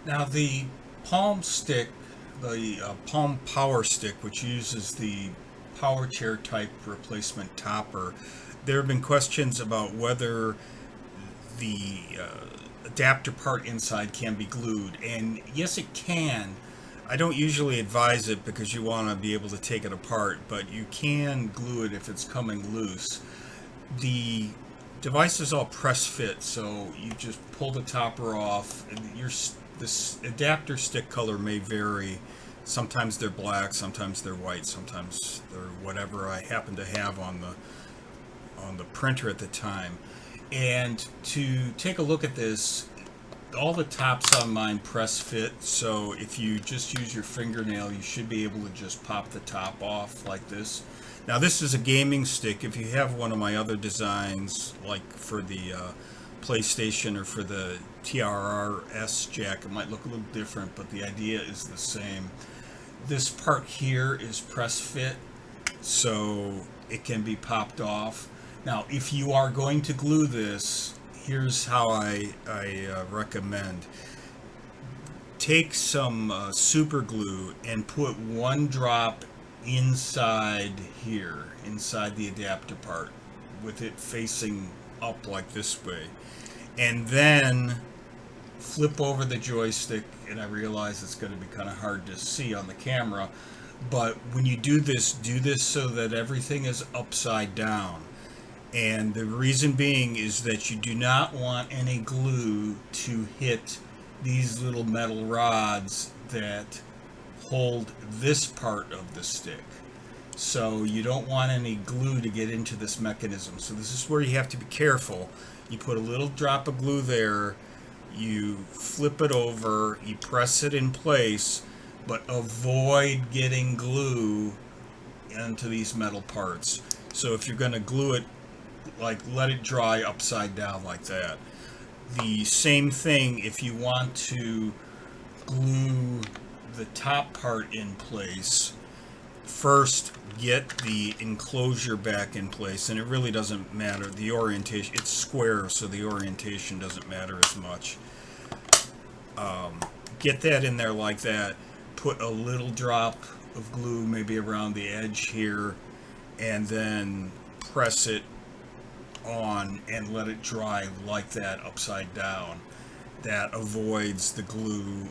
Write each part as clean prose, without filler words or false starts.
Now the Palm stick, the Palm Power Stick, which uses the power chair type replacement topper, there have been questions about whether the adapter part inside can be glued, and yes, it can. I don't usually advise it because you want to be able to take it apart, but you can glue it if it's coming loose. The device is all press fit, so you just pull the topper off. And this adapter stick color may vary. Sometimes they're black, sometimes they're white, sometimes they're whatever I happen to have on the printer at the time. And to take a look at this, all the tops on mine press fit, so if you just use your fingernail, you should be able to just pop the top off like this. Now, this is a gaming stick. If you have one of my other designs, like for the PlayStation or for the TRRS jack, it might look a little different, but the idea is the same. This part here is press fit, so it can be popped off. Now, if you are going to glue this, here's how I recommend. Take some super glue and put one drop inside here, inside the adapter part, with it facing up like this way. And then flip over the joystick, and I realize it's going to be kind of hard to see on the camera, but when you do this so that everything is upside down. And the reason being is that you do not want any glue to hit these little metal rods that hold this part of the stick. So you don't want any glue to get into this mechanism. So this is where you have to be careful. You put a little drop of glue there, you flip it over, you press it in place, but avoid getting glue into these metal parts. So if you're going to glue it, like, let it dry upside down like that. The same thing if you want to glue the top part in place. First, get the enclosure back in place, and it really doesn't matter the orientation. It's square, so the orientation doesn't matter as much. Get that in there like that. Put a little drop of glue maybe around the edge here, and then press it on and let it dry like that upside down. That avoids the glue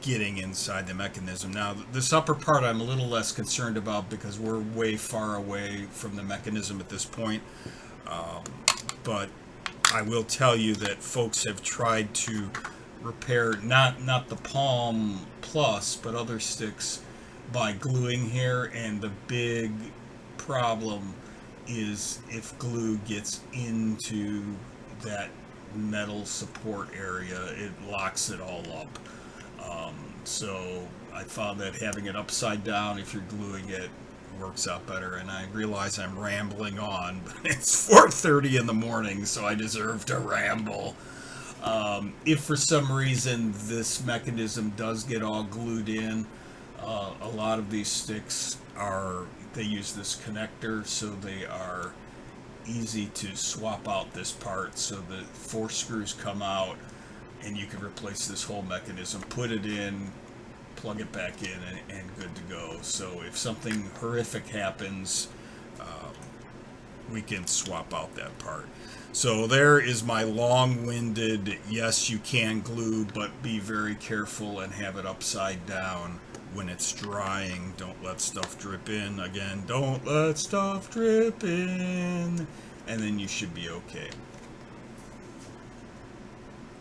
getting inside the mechanism. Now, this upper part I'm a little less concerned about because we're way far away from the mechanism at this point. But I will tell you that folks have tried to repair not the Palm Plus, but other sticks by gluing here, and the big problem is if glue gets into that metal support area, it locks it all up. So I found that having it upside down, if you're gluing it, works out better. And I realize I'm rambling on, but it's 4:30 in the morning, so I deserve to ramble. If for some reason this mechanism does get all glued in, a lot of these sticks they use this connector, so they are easy to swap out this part, so the 4 screws come out and you can replace this whole mechanism, put it in, plug it back in, and good to go. So if something horrific happens, we can swap out that part. So there is my long-winded, yes, you can glue, but be very careful and have it upside down when it's drying. Don't let stuff drip in. Again, don't let stuff drip in. And then you should be okay.